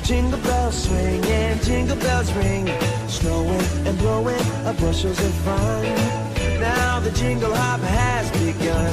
Jingle bells swing and jingle bells ring, snowing and blowing bushels of fun. Now the jingle hop has begun.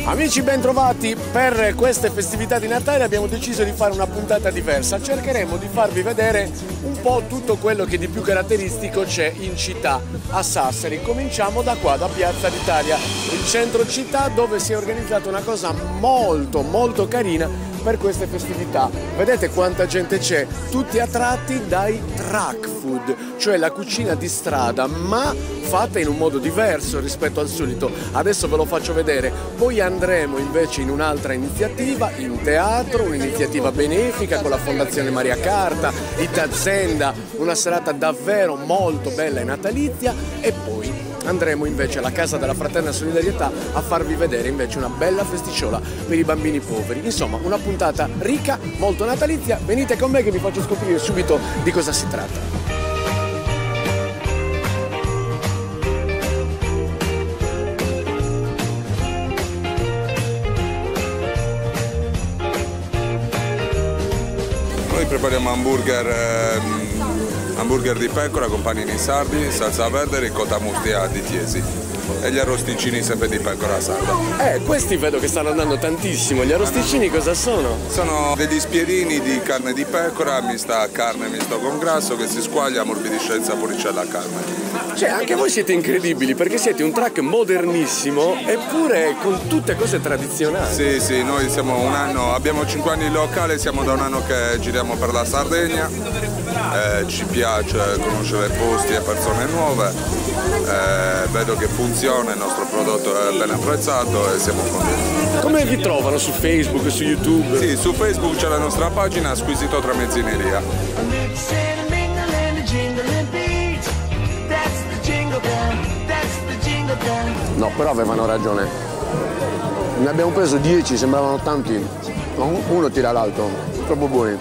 Amici, ben trovati. Per queste festività di Natale abbiamo deciso di fare una puntata diversa. Cercheremo di farvi vedere un po' tutto quello che di più caratteristico c'è in città, a Sassari. Cominciamo da qua, da Piazza d'Italia, il centro città, dove si è organizzata una cosa molto carina per queste festività. Vedete quanta gente c'è? Tutti attratti dai truck food, cioè la cucina di strada, ma fatta in un modo diverso rispetto al solito. Adesso ve lo faccio vedere. Poi andremo invece in un'altra iniziativa, in teatro, un'iniziativa benefica con la Fondazione Maria Carta, Itazenda, una serata davvero molto bella e natalizia, e poi andremo invece alla Casa della Fraterna Solidarietà a farvi vedere invece una bella festicciola per i bambini poveri. Insomma, una puntata ricca, molto natalizia. Venite con me che vi faccio scoprire subito di cosa si tratta. Noi prepariamo hamburger di pecora con panini sardi, salsa verde, ricotta mustia di Chiesi e gli arrosticini sempre di pecora sarda. Questi vedo che stanno andando tantissimo. Gli arrosticini cosa sono? Sono degli spiedini di carne di pecora mista a carne misto con grasso che si squaglia, ammorbidisce il saporiccio alla carne. Cioè, anche voi siete incredibili perché siete un truck modernissimo eppure con tutte cose tradizionali. Sì, noi siamo un anno, abbiamo 5 anni in locale, siamo da un anno che giriamo per la Sardegna, ci piace conoscere posti e persone nuove, vedo che funziona, il nostro prodotto è ben apprezzato e siamo contenti. Come vi trovano su Facebook, su YouTube? Sì, su Facebook c'è la nostra pagina Squisito Tramezzineria. No, però avevano ragione. Ne abbiamo preso 10, sembravano tanti. Uno tira l'altro, troppo buoni.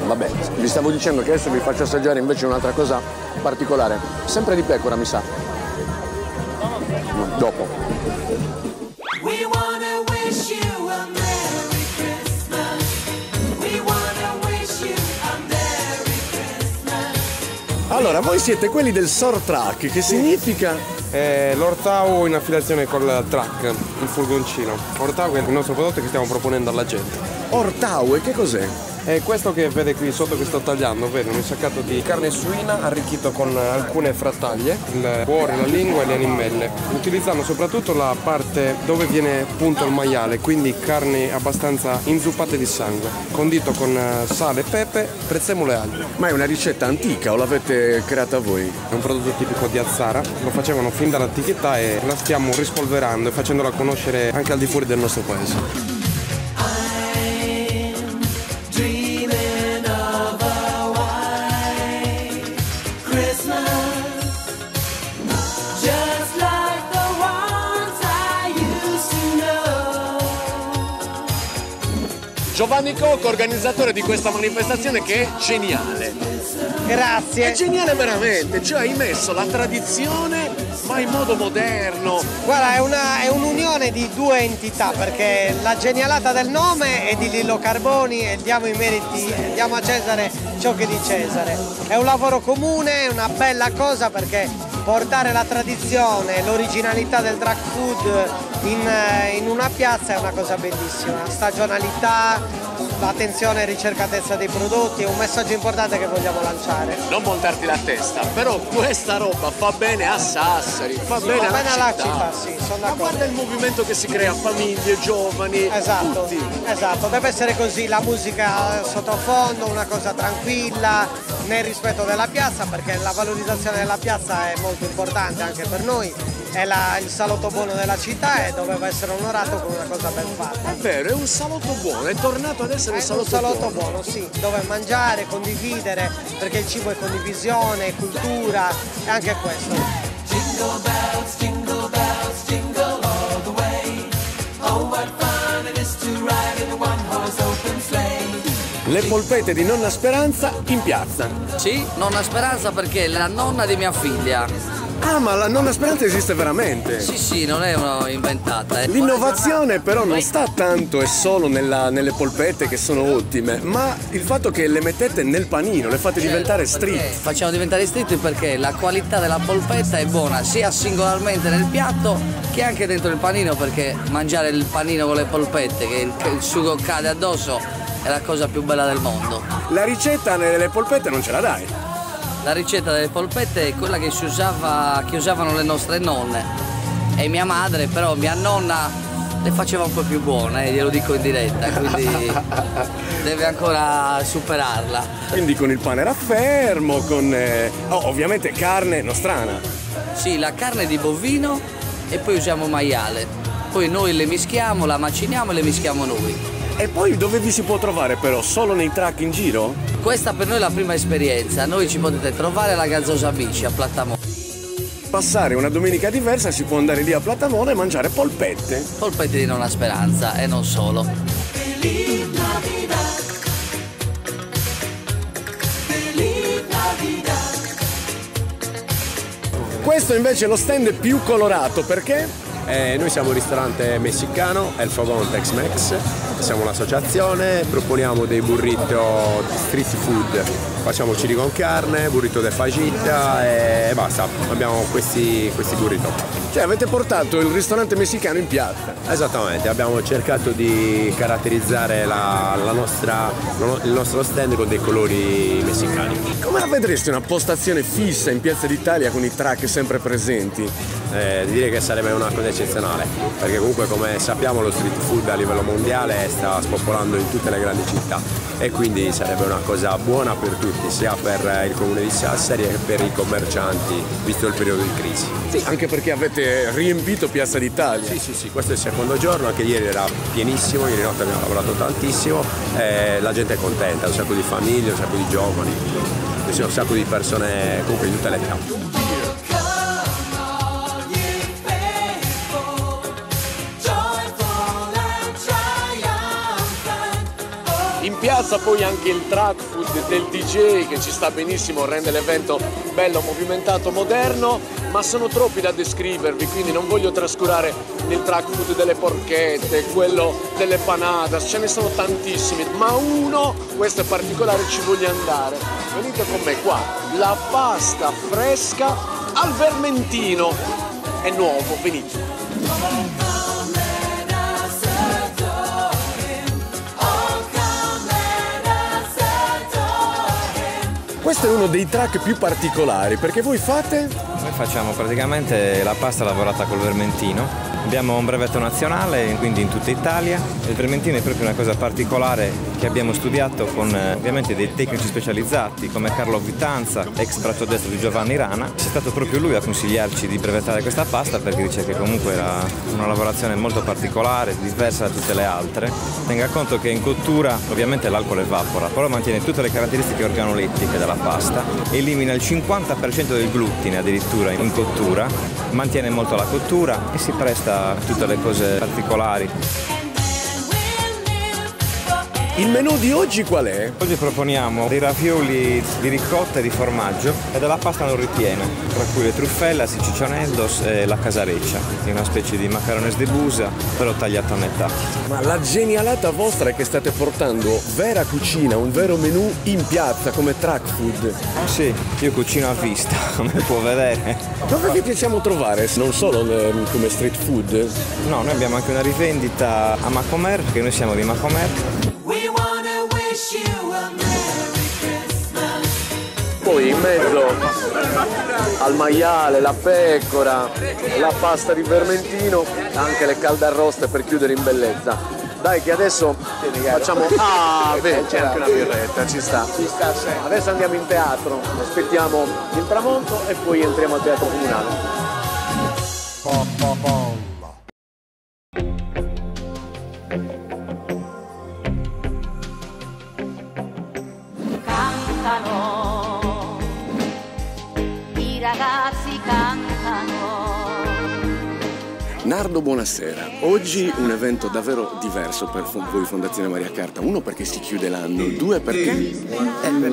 Vabbè, vi stavo dicendo che adesso vi faccio assaggiare invece un'altra cosa particolare. Sempre di pecora, mi sa. No, dopo. Allora, voi siete quelli del SOR Truck, che significa? L'Ortau in affiliazione col truck, il furgoncino. Ortau è il nostro prodotto che stiamo proponendo alla gente. Ortau, e che cos'è? È questo che vede qui sotto che sto tagliando, vede un insaccato di carne suina arricchito con alcune frattaglie, il cuore, la lingua e le animelle, utilizzando soprattutto la parte dove viene punto il maiale, quindi carne abbastanza inzuppate di sangue, condito con sale, pepe, prezzemolo e aglio. Ma è una ricetta antica o l'avete creata voi? È un prodotto tipico di Azzara, lo facevano fin dall'antichità e la stiamo rispolverando e facendola conoscere anche al di fuori del nostro paese. Giovanni Cocco, organizzatore di questa manifestazione che è geniale. Grazie. È geniale veramente, cioè hai messo la tradizione ma in modo moderno. Guarda, è un'unione di due entità, perché la genialata del nome è di Lillo Carboni e diamo i meriti, diamo a Cesare ciò che è di Cesare. È un lavoro comune, è una bella cosa perché portare la tradizione, l'originalità del truck food in una piazza è una cosa bellissima. Stagionalità, l'attenzione e ricercatezza dei prodotti è un messaggio importante che vogliamo lanciare. Non montarti la testa, però questa roba fa bene a Sassari, fa bene alla città. Sì, sono d'accordo. Ma guarda il movimento che si crea, famiglie, giovani, tutti. Esatto, deve essere così, la musica sottofondo, una cosa tranquilla, nel rispetto della piazza, perché la valorizzazione della piazza è molto importante anche per noi. È il salotto buono della città e doveva essere onorato con una cosa ben fatta. È vero, è un salotto buono, è tornato ad essere un salotto buono, sì, dove mangiare, condividere, perché il cibo è condivisione, cultura, è anche questo. Jingle bells, jingle bells, jingle all the way. Oh, what fun it is to ride in a one-horse open sleigh. Le polpette di nonna Speranza in piazza. Sì, nonna Speranza perché è la nonna di mia figlia. Ah, ma la nonna Speranza esiste veramente? Sì, non è una inventata. L'innovazione però non sta tanto e solo nelle polpette che sono ottime, ma il fatto che le mettete nel panino, le fate diventare street. Facciamo diventare street perché la qualità della polpetta è buona sia singolarmente nel piatto che anche dentro il panino, perché mangiare il panino con le polpette, che il sugo cade addosso, è la cosa più bella del mondo. La ricetta nelle polpette non ce la dai? La ricetta delle polpette è quella che usavano le nostre nonne e mia madre, però mia nonna le faceva un po' più buone, glielo dico in diretta, quindi deve ancora superarla. Quindi con il pane raffermo, con ovviamente carne nostrana. Sì, la carne di bovino e poi usiamo maiale. Poi noi le mischiamo, la maciniamo e le mischiamo noi. E poi dove vi si può trovare però? Solo nei truck in giro? Questa per noi è la prima esperienza, noi ci potete trovare alla Gazzosa Amici a Platamone. Passare una domenica diversa si può andare lì a Platamone e mangiare polpette. Polpette di Nonna Speranza e non solo. Questo invece è lo stand più colorato, perché? Noi siamo un ristorante messicano, El Fogón Tex-Mex, siamo un'associazione, proponiamo dei burrito street food, facciamo chili con carne, burrito de fajita e basta, abbiamo questi burrito. Cioè avete portato il ristorante messicano in piazza? Esattamente, abbiamo cercato di caratterizzare il nostro stand con dei colori messicani. Come la vedresti una postazione fissa in Piazza d'Italia con i truck sempre presenti? Direi che sarebbe una cosa eccezionale, perché comunque come sappiamo lo street food a livello mondiale sta spopolando in tutte le grandi città e quindi sarebbe una cosa buona per tutti, sia per il comune di Sassari che per i commercianti, visto il periodo di crisi. Sì, anche perché avete riempito Piazza d'Italia. Sì, questo è il secondo giorno, anche ieri era pienissimo, ieri notte abbiamo lavorato tantissimo, la gente è contenta, un sacco di famiglie, un sacco di giovani, un sacco di persone comunque di tutte le età. In piazza poi anche il track food del DJ che ci sta benissimo, rende l'evento bello, movimentato, moderno, ma sono troppi da descrivervi, quindi non voglio trascurare il track food delle porchette, quello delle panadas, ce ne sono tantissimi, ma uno, questo è particolare, ci voglio andare. Venite con me qua, la pasta fresca al vermentino, è nuovo, venite. Questo è uno dei track più particolari, perché voi fate? Noi facciamo praticamente la pasta lavorata col vermentino. Abbiamo un brevetto nazionale, quindi in tutta Italia. Il vermentino è proprio una cosa particolare che abbiamo studiato con ovviamente dei tecnici specializzati come Carlo Vitanza, ex braccio destro di Giovanni Rana. È stato proprio lui a consigliarci di brevettare questa pasta perché dice che comunque era una lavorazione molto particolare, diversa da tutte le altre. Tenga conto che in cottura ovviamente l'alcol evapora, però mantiene tutte le caratteristiche organolettiche della pasta, elimina il 50% del glutine addirittura in cottura, mantiene molto la cottura e si presta a tutte le cose particolari. Il menù di oggi qual è? Oggi proponiamo dei ravioli di ricotta e di formaggio e della pasta non ripiena, tra cui le truffellas, i ciccionellos e la casareccia, che è una specie di macarones de busa, però tagliato a metà. Ma la genialata vostra è che state portando vera cucina, un vero menù in piazza come track food. Sì, io cucino a vista, come può vedere. Dove vi piacciamo trovare? Non solo come street food? No, noi abbiamo anche una rivendita a Macomer, perché noi siamo di Macomer. Poi in mezzo al maiale, la pecora, la pasta di vermentino, anche le caldarroste per chiudere in bellezza. Dai che adesso facciamo... Ah, beh, c'è anche una birretta, ci sta. Adesso andiamo in teatro, aspettiamo il tramonto e poi entriamo al teatro comunale. Nardo, buonasera. Oggi un evento davvero diverso per voi Fondazione Maria Carta. Uno, perché si chiude l'anno, due, perché?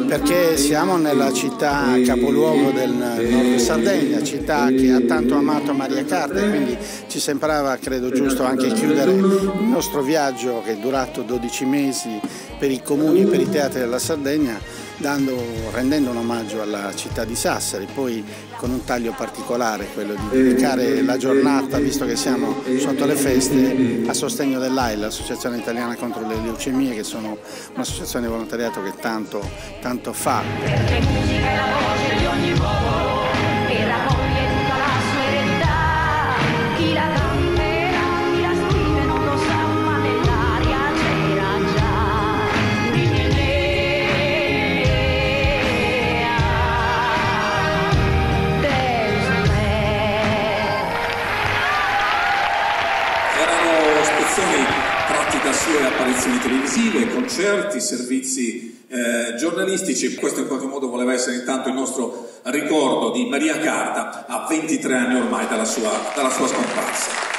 Perché siamo nella città capoluogo del nord Sardegna, città che ha tanto amato Maria Carta, e quindi ci sembrava, credo, giusto anche chiudere il nostro viaggio, che è durato 12 mesi, per i comuni e per i teatri della Sardegna, rendendo un omaggio alla città di Sassari, poi con un taglio particolare, quello di dedicare la giornata, visto che siamo sotto le feste, a sostegno dell'AIL, l'Associazione Italiana contro le Leucemie, che sono un'associazione di volontariato che tanto fa. Perché musica è la voce di ogni popolo, che raccoglie tutta la sua eredità. Chi la canterà, chi la scrive non lo sa, ma nell'aria c'era già. Erano spezzoni tratti da sue apparizioni televisive, concerti, servizi giornalistici. Questo in qualche modo voleva essere intanto il nostro ricordo di Maria Carta a 23 anni ormai dalla sua scomparsa.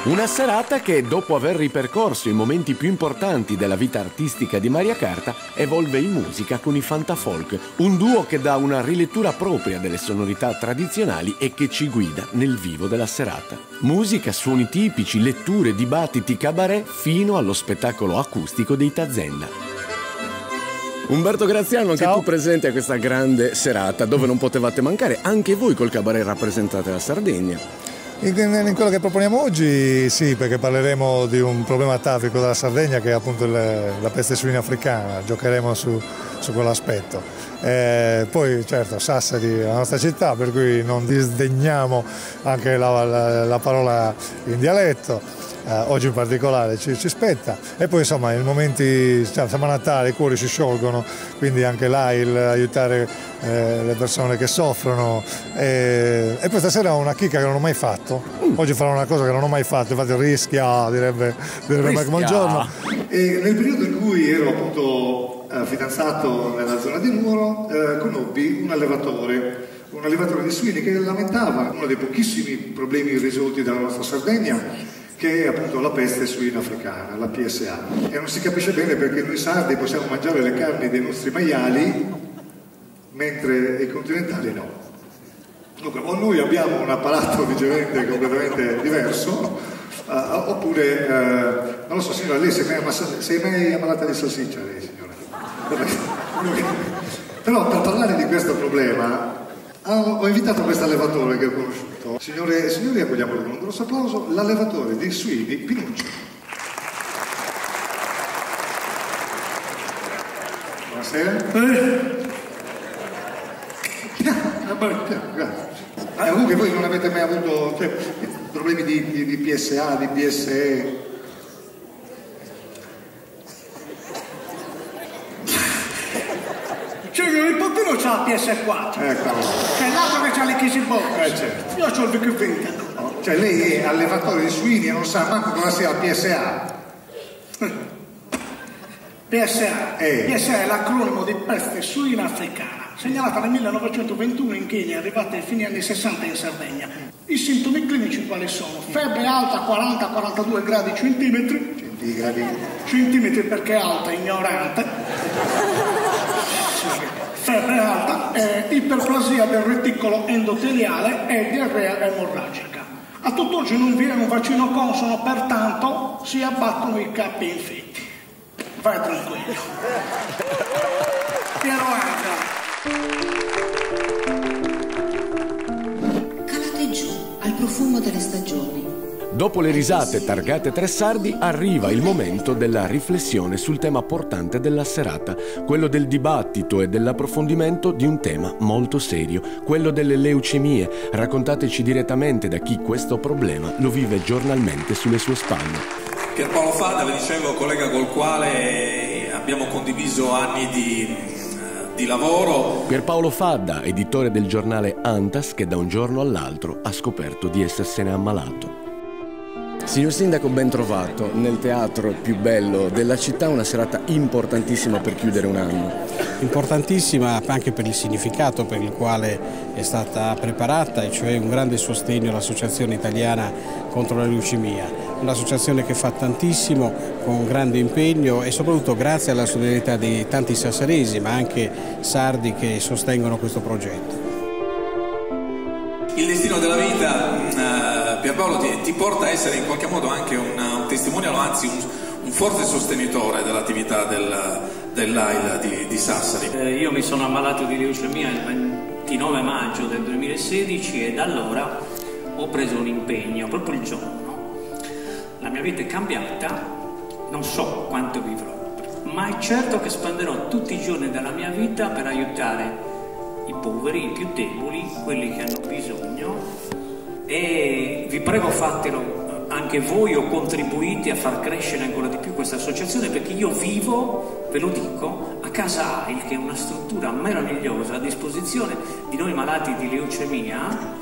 Una serata che, dopo aver ripercorso i momenti più importanti della vita artistica di Maria Carta, evolve in musica con i Fantafolk, un duo che dà una rilettura propria delle sonorità tradizionali e che ci guida nel vivo della serata. Musica, suoni tipici, letture, dibattiti, cabaret, fino allo spettacolo acustico dei Tazenda. Umberto Graziano, anche tu presente a questa grande serata dove non potevate mancare, anche voi col cabaret rappresentate la Sardegna. In quello che proponiamo oggi sì, perché parleremo di un problema atavico della Sardegna, che è appunto la peste suina africana. Giocheremo su quell'aspetto. Poi certo Sassari è la nostra città, per cui non disdegniamo anche la parola in dialetto. Oggi in particolare ci spetta, e poi insomma in momenti, siamo a Natale, i cuori si sciolgono, quindi anche là aiutare le persone che soffrono, e poi stasera ho una chicca che non ho mai fatto. Oggi farò una cosa che non ho mai fatto, infatti rischia, direbbe buongiorno. E nel periodo in cui ero appunto fidanzato nella zona di Nuoro, conobbi un allevatore di suini che lamentava uno dei pochissimi problemi risolti dalla nostra Sardegna, che è appunto la peste suina africana, la PSA. E non si capisce bene perché noi sardi possiamo mangiare le carni dei nostri maiali, mentre i continentali no. Dunque, o noi abbiamo un apparato digerente completamente diverso, oppure, non lo so, signora, lei si è mai ammalata di salsiccia, lei, signora? Però per parlare di questo problema ho invitato questo allevatore che ho conosciuto. Signore e signori, accogliamolo con un grosso applauso, l'allevatore di suini Pinuccio. Buonasera. Grazie. Comunque voi non avete mai avuto problemi di PSA, di BSE? Il pompino c'ha la PS4, c'è l'altro che c'ha le Kissy Box, certo. Io c'ho il vecchio 20. Cioè lei è allevatore di suini e non sa manco cosa sia la PSA. PSA è l'acronimo di peste suina africana, segnalata nel 1921 in Kenya, arrivata ai fine anni 60 in Sardegna. I sintomi clinici quali sono? Febbre alta 40-42 gradi centimetri. Centimetri perché è alta, ignorante. Febbre alta, iperplasia del reticolo endoteliale e diarrea emorragica. A tutt'oggi non vi è un vaccino consono, pertanto si abbattono i capi infetti. Vai tranquillo. Piero Angela. Calate giù, al profumo delle stagioni. Dopo le risate targate tre sardi, arriva il momento della riflessione sul tema portante della serata, quello del dibattito e dell'approfondimento di un tema molto serio, quello delle leucemie. Raccontateci direttamente da chi questo problema lo vive giornalmente sulle sue spalle. Pierpaolo Fadda, vi dicevo, collega col quale abbiamo condiviso anni di lavoro. Pierpaolo Fadda, editore del giornale Antas, che da un giorno all'altro ha scoperto di essersene ammalato. Signor Sindaco, ben trovato nel teatro più bello della città, una serata importantissima per chiudere un anno. Importantissima anche per il significato per il quale è stata preparata, e cioè un grande sostegno all'Associazione Italiana contro la leucemia, un'associazione che fa tantissimo con grande impegno e soprattutto grazie alla solidarietà di tanti sassaresi ma anche sardi che sostengono questo progetto. Il destino della vita, Pierpaolo, ti porta a essere in qualche modo anche un testimonial, anzi un forte sostenitore dell'attività dell'AIL di Sassari. Io mi sono ammalato di leucemia il 29 maggio del 2016 e da allora ho preso un impegno proprio il giorno. La mia vita è cambiata, non so quanto vivrò, ma è certo che spenderò tutti i giorni della mia vita per aiutare i poveri, i più deboli, quelli che hanno bisogno, e vi prego fatelo anche voi o contribuite a far crescere ancora di più questa associazione, perché io vivo, ve lo dico, a Casa AIL, che è una struttura meravigliosa a disposizione di noi malati di leucemia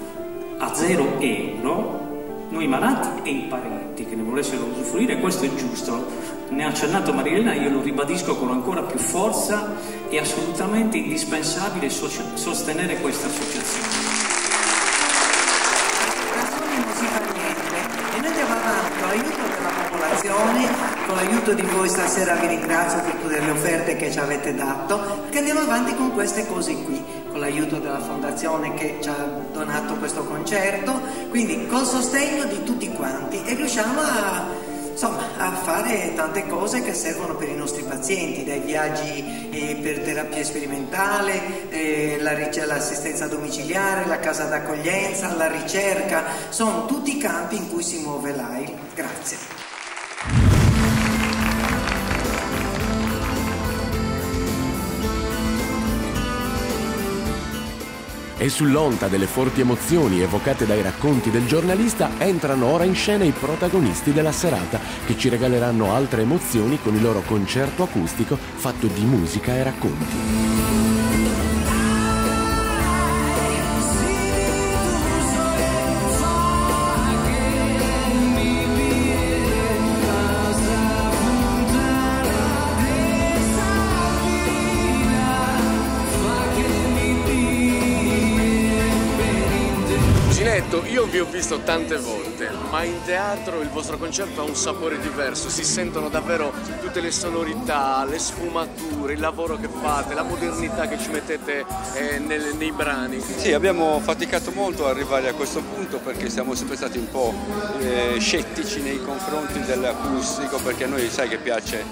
a 0 euro, noi malati e i parenti che ne volessero usufruire. Questo è giusto, ne ha accennato Marielena, io lo ribadisco con ancora più forza, è assolutamente indispensabile sostenere questa associazione. Non si fa niente e noi andiamo avanti con l'aiuto della popolazione, con l'aiuto di voi. Stasera vi ringrazio per tutte le offerte che ci avete dato, perché andiamo avanti con queste cose qui, con l'aiuto della fondazione che ci ha donato questo concerto, quindi col sostegno di tutti quanti, e riusciamo a fare tante cose che servono per i nostri pazienti, dai viaggi per terapia sperimentale, l'assistenza domiciliare, la casa d'accoglienza, la ricerca, sono tutti i campi in cui si muove l'AIL. Grazie. E sull'onta delle forti emozioni evocate dai racconti del giornalista entrano ora in scena i protagonisti della serata, che ci regaleranno altre emozioni con il loro concerto acustico fatto di musica e racconti. Io vi ho visto tante volte, ma in teatro il vostro concerto ha un sapore diverso, si sentono davvero tutte le sonorità, le sfumature, il lavoro che fate, la modernità che ci mettete nei brani. Sì, abbiamo faticato molto ad arrivare a questo punto, perché siamo sempre stati un po' scettici nei confronti dell'acustico, perché a noi sai che piace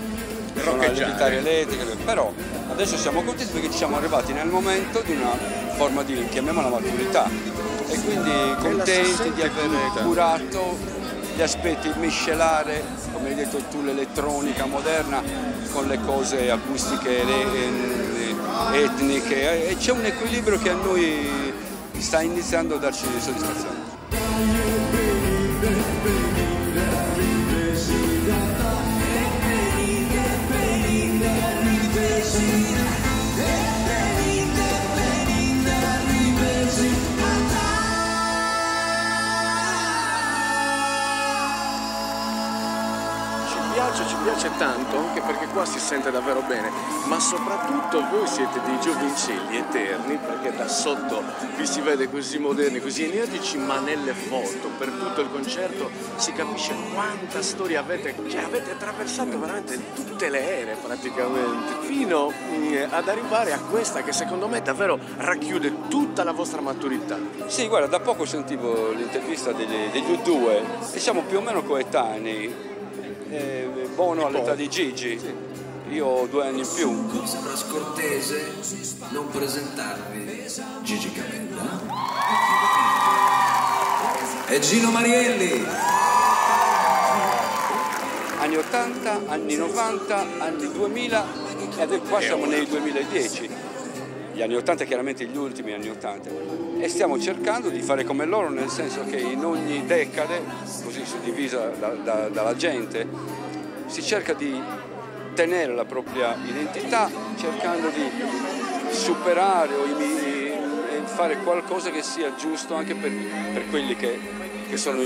suonare le chitarre elettriche, però adesso siamo contenti perché ci siamo arrivati nel momento di una forma di, chiamiamola, maturità. E quindi contenti di aver curato gli aspetti, miscelare, come hai detto tu, l'elettronica moderna con le cose acustiche, etniche, e c'è un equilibrio che a noi sta iniziando a darci soddisfazione. Ci piace tanto, anche perché qua si sente davvero bene, ma soprattutto voi siete dei giovincelli eterni, perché da sotto vi si vede così moderni, così energici, ma nelle foto, per tutto il concerto si capisce quanta storia avete, cioè avete attraversato veramente tutte le ere praticamente, fino ad arrivare a questa che secondo me davvero racchiude tutta la vostra maturità. Sì, guarda, da poco sentivo l'intervista degli U2 e siamo più o meno coetanei. Bono all'età di Gigi, io ho 2 anni in più. Sembra scortese non presentarvi Gigi Cavella e Gino Marielli. Anni 80, anni 90, anni 2000 e qua siamo nei 2010. Gli anni 80 chiaramente gli ultimi anni 80. E stiamo cercando di fare come loro, nel senso che in ogni decade, così suddivisa dalla gente, si cerca di tenere la propria identità, cercando di superare o fare qualcosa che sia giusto anche per quelli che sono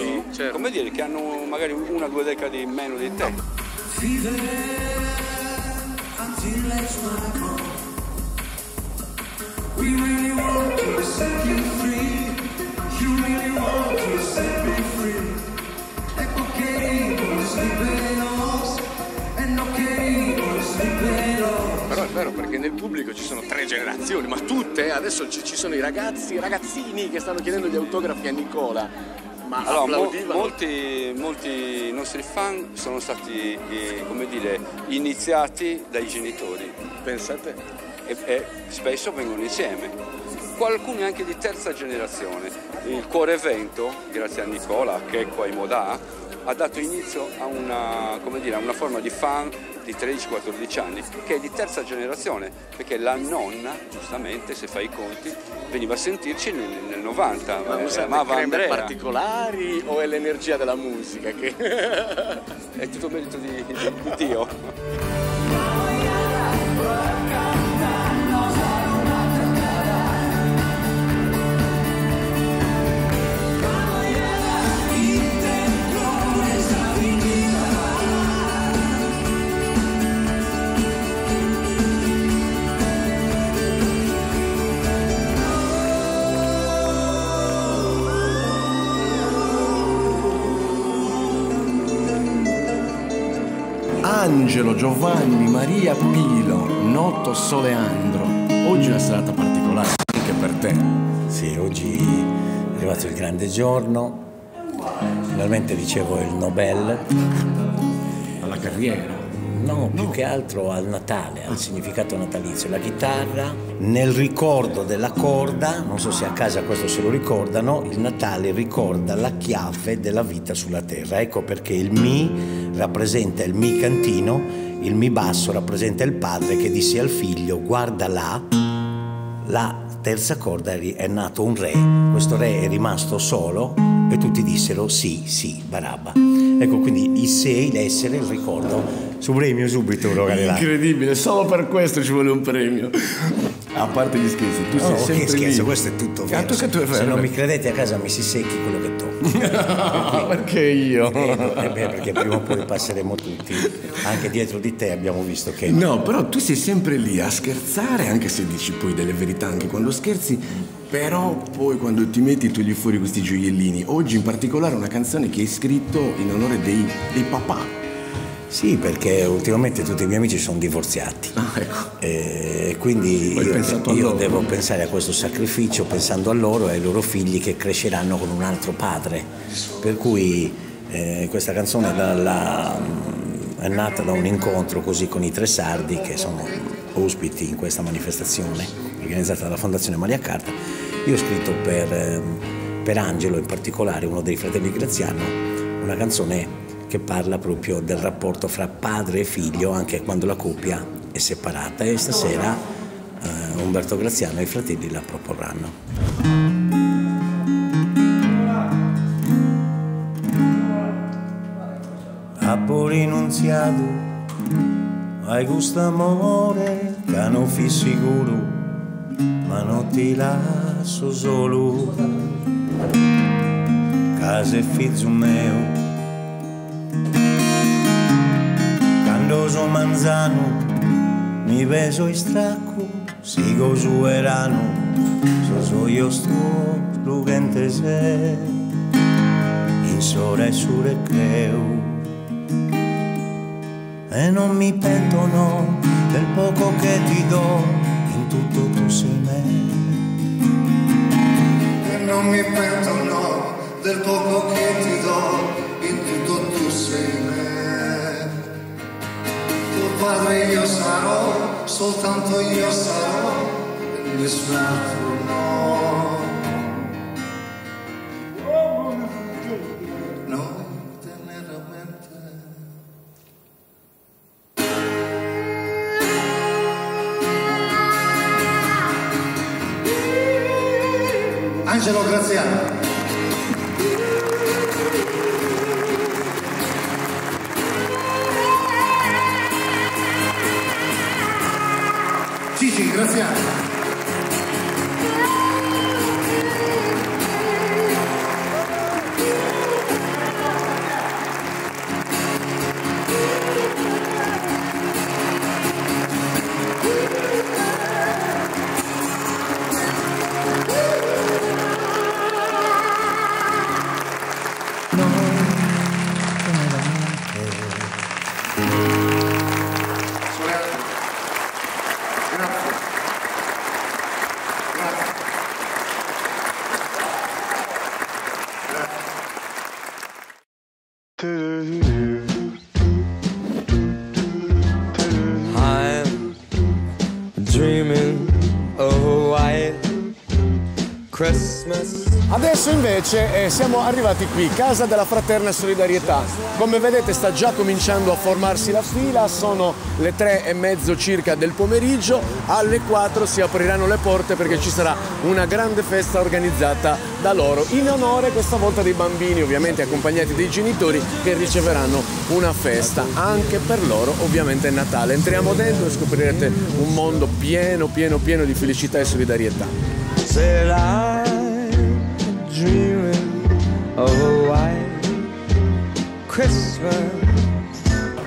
come dire, che hanno magari 1 o 2 decadi in meno di te. We really want to set you free. You really want to set me free. È queridos liberos. E no queridos liberos. Però è vero, perché nel pubblico ci sono 3 generazioni, ma tutte, adesso ci sono i ragazzini che stanno chiedendo gli autografi a Nicola. Ma allora, molti nostri fan sono stati, come dire, iniziati dai genitori. Pensate? E spesso vengono insieme, alcuni anche di terza generazione. Il Cuore Vento, grazie a Nicola, che è qua in Modà, ha dato inizio a una forma di fan di 13-14 anni, che è di terza generazione, perché la nonna, giustamente, se fai i conti, veniva a sentirci nel 90, ma amava Andrea. Particolari o è l'energia della musica? Che... è tutto merito di Dio. Angelo, Giovanni, Maria, Pilo, Notto, Soleandro. Oggi è una serata particolare anche per te. Sì, oggi è arrivato il grande giorno, finalmente ricevo il Nobel. Alla carriera? No, più che altro al Natale, al significato natalizio. La chitarra, nel ricordo della corda, non so se a casa questo se lo ricordano, il Natale ricorda la chiave della vita sulla terra. Ecco perché il Mi rappresenta il Mi cantino, il Mi basso rappresenta il padre che disse al figlio: guarda là, la terza corda è nato un re, questo re è rimasto solo e tutti dissero sì, Barabba. Ecco, quindi i sei, l'essere, il ricordo. Su premio subito lo regalerà. Incredibile, solo per questo ci vuole un premio. A parte gli scherzi, tu sei sempre scherzo, lì. questo è tutto vero. Se non mi credete a casa mi si secchi quello che tocco. Perché io? Perché prima o poi passeremo tutti. Anche dietro di te abbiamo visto che... No, però tu sei sempre lì a scherzare, anche se dici poi delle verità anche quando scherzi. Però poi quando ti metti togli fuori questi gioiellini. Oggi in particolare una canzone che hai scritto in onore dei papà. Sì, perché ultimamente tutti i miei amici sono divorziati. Ecco. E quindi io devo pensare a questo sacrificio pensando a loro e ai loro figli che cresceranno con un altro padre. Per cui questa canzone è nata da un incontro così con i 3 sardi che sono ospiti in questa manifestazione organizzata dalla Fondazione Maria Carta. Io ho scritto per Angelo in particolare, uno dei fratelli Graziano, una canzone che parla proprio del rapporto fra padre e figlio anche quando la coppia è separata, e stasera Umberto Graziano e i fratelli la proporranno. A pure rinunziato ai gusto amore che non fi sicuro, ma non ti lascio solo, casa e figlio mio. Candoso manzano, mi beso e stracco, sigo su erano, so io sto lugente se, in sora e su recreo. E non mi pento no, del poco che ti do, in tutto tu sei me. E non mi pento no, del poco che ti do, in tutto tu sei me. Padre io sarò, soltanto io sarò, e nessun altro no. Noi teneramente. Angelo Graziano. Grazie. Adesso invece siamo arrivati qui, Casa della Fraterna Solidarietà. Come vedete sta già cominciando a formarsi la fila, sono le 3:30 circa del pomeriggio, alle 4 si apriranno le porte perché ci sarà una grande festa organizzata da loro, in onore questa volta dei bambini, ovviamente accompagnati dai genitori, che riceveranno una festa. Anche per loro ovviamente è Natale. Entriamo dentro e scoprirete un mondo pieno di felicità e solidarietà. Said I'm dreaming of a white Christmas.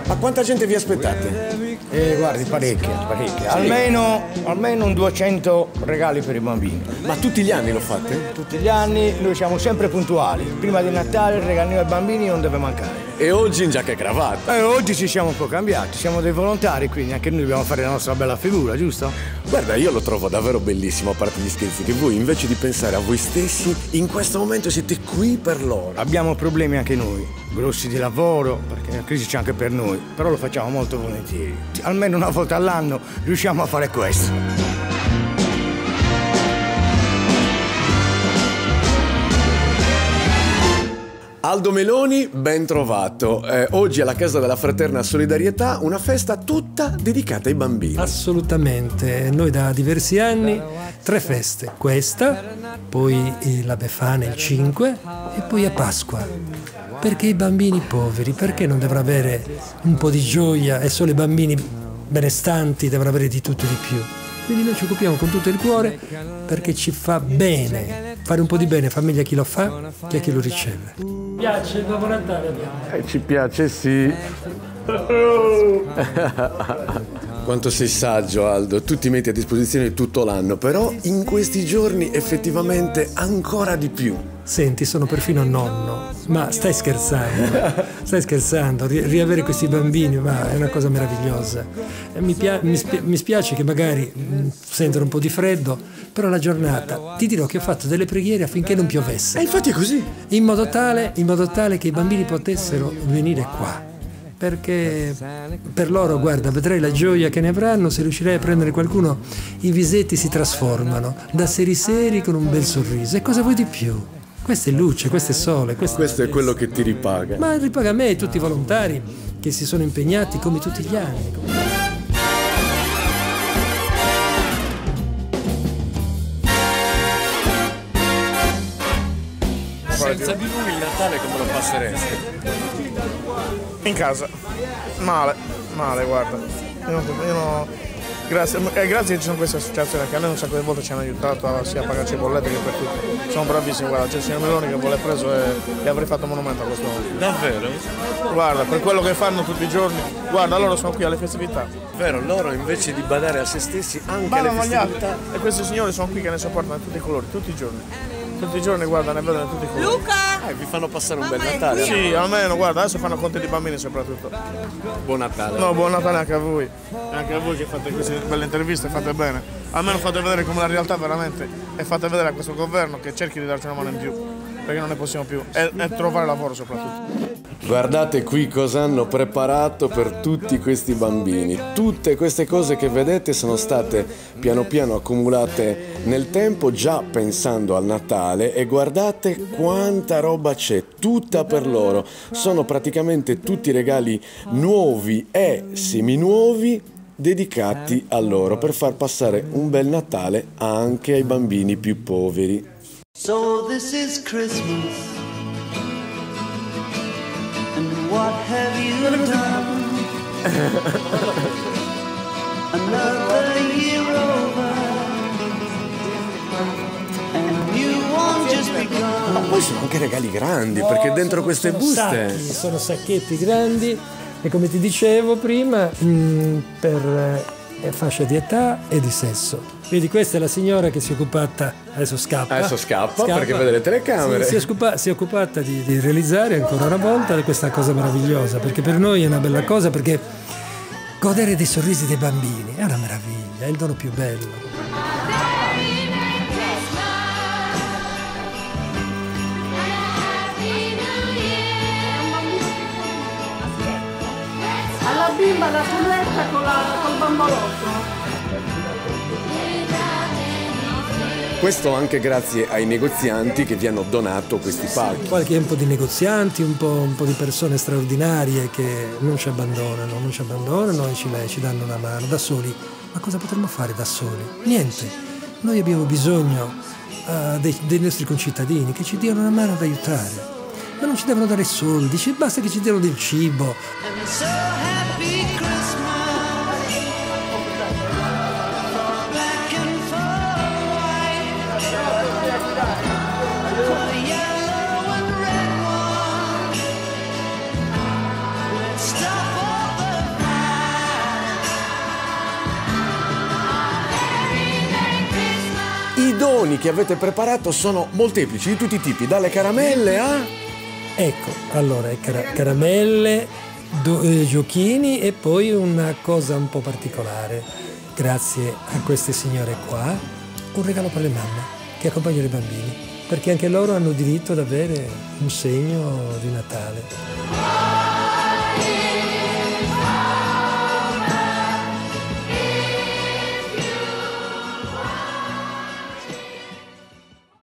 Ma quanta gente vi aspettate? Guardi, parecchia. Almeno un 200 regali per i bambini. Ma tutti gli anni lo fate? Tutti gli anni, noi siamo sempre puntuali. Prima di Natale il regalino ai bambini non deve mancare. E oggi in giacca e cravatta? Oggi ci siamo un po' cambiati, siamo dei volontari, quindi anche noi dobbiamo fare la nostra bella figura, giusto? Guarda, io lo trovo davvero bellissimo, a parte gli scherzi, che voi invece di pensare a voi stessi, in questo momento siete qui per loro. Abbiamo problemi anche noi, grossi di lavoro, perché la crisi c'è anche per noi, però lo facciamo molto volentieri. Almeno una volta all'anno riusciamo a fare questo. Aldo Meloni, ben trovato. Oggi alla Casa della Fraterna Solidarietà una festa tutta dedicata ai bambini. Assolutamente, noi da diversi anni 3 feste, questa, poi la Befana il 5 e poi a Pasqua. Perché i bambini poveri, perché non dovrà avere un po' di gioia e solo i bambini benestanti devono avere di tutto e di più? Quindi noi ci occupiamo con tutto il cuore perché ci fa bene, fare un po' di bene, famiglia a chi lo fa che a chi lo riceve. Ci piace il Babbo Natale abbiamo? Ci piace, sì. Quanto sei saggio, Aldo, tu ti metti a disposizione tutto l'anno, però in questi giorni effettivamente ancora di più. Senti, sono perfino nonno, ma stai scherzando, riavere questi bambini è una cosa meravigliosa. Mi spiace che magari sentono un po' di freddo, però la giornata, ti dirò che ho fatto delle preghiere affinché non piovesse. E infatti è così. In modo tale che i bambini potessero venire qua. Perché per loro, guarda, vedrai la gioia che ne avranno se riuscirai a prendere qualcuno, i visetti si trasformano da seri con un bel sorriso. E cosa vuoi di più? Questa è luce, questo è sole. Questo è quello che ti ripaga. Ma ripaga a me e tutti i volontari che si sono impegnati come tutti gli anni. Senza di lui il Natale come lo passeresti? In casa, male, guarda. Grazie che ci sono queste associazioni che a noi un sacco di volte ci hanno aiutato sia a pagarci bollette che per tutto. Sono bravissimi, guarda, c'è il signor Meloni che vuole preso e avrei fatto monumento a questo momento. Davvero? Guarda, per quello che fanno tutti i giorni, guarda, loro sono qui alle festività. Vero, loro invece di badare a se stessi anche alle festività. E questi signori sono qui che ne sopportano tutti i colori, tutti i giorni. Tutti i giorni, guarda, ne vedono tutti i colori. Luca! Vi fanno passare un bel Natale. Sì, almeno, guarda, adesso fanno conti di bambini soprattutto. Buon Natale. No, buon Natale anche a voi. Anche a voi che fate queste belle interviste, fate bene. Almeno fate vedere come la realtà veramente e fate vedere a questo governo che cerchi di darci una mano in più, perché non ne possiamo più. E trovare lavoro soprattutto. Guardate qui cosa hanno preparato per tutti questi bambini. Tutte queste cose che vedete sono state piano piano accumulate nel tempo, già pensando al Natale, e guardate quanta roba c'è, tutta per loro. Sono praticamente tutti regali nuovi e seminuovi dedicati a loro per far passare un bel Natale anche ai bambini più poveri. So this is Christmas. What have you done? Another year over, and you won't just begun. Ma poi sono anche regali grandi, perché dentro queste buste sono sacchetti grandi e, come ti dicevo prima, per fascia di età e di sesso. Vedi, questa è la signora che si è occupata, adesso scappa perché vede le telecamere. Sì, si è occupata di realizzare ancora una volta questa cosa meravigliosa, perché per noi è una bella cosa, perché godere dei sorrisi dei bambini è una meraviglia, è il dono più bello. Alla bimba la pulletta col bambolotto. Questo anche grazie ai negozianti che vi hanno donato questi palchi. Qualche un po' di negozianti, un po' di persone straordinarie che non ci abbandonano e ci danno una mano da soli. Ma cosa potremmo fare da soli? Niente. Noi abbiamo bisogno dei nostri concittadini che ci diano una mano ad aiutare. Ma non ci devono dare soldi, basta che ci diano del cibo. I doni che avete preparato sono molteplici, di tutti i tipi, dalle caramelle a... Ecco, allora, caramelle, giochini e poi una cosa un po' particolare. Grazie a queste signore qua, un regalo per le mamme che accompagnano i bambini, perché anche loro hanno diritto ad avere un segno di Natale.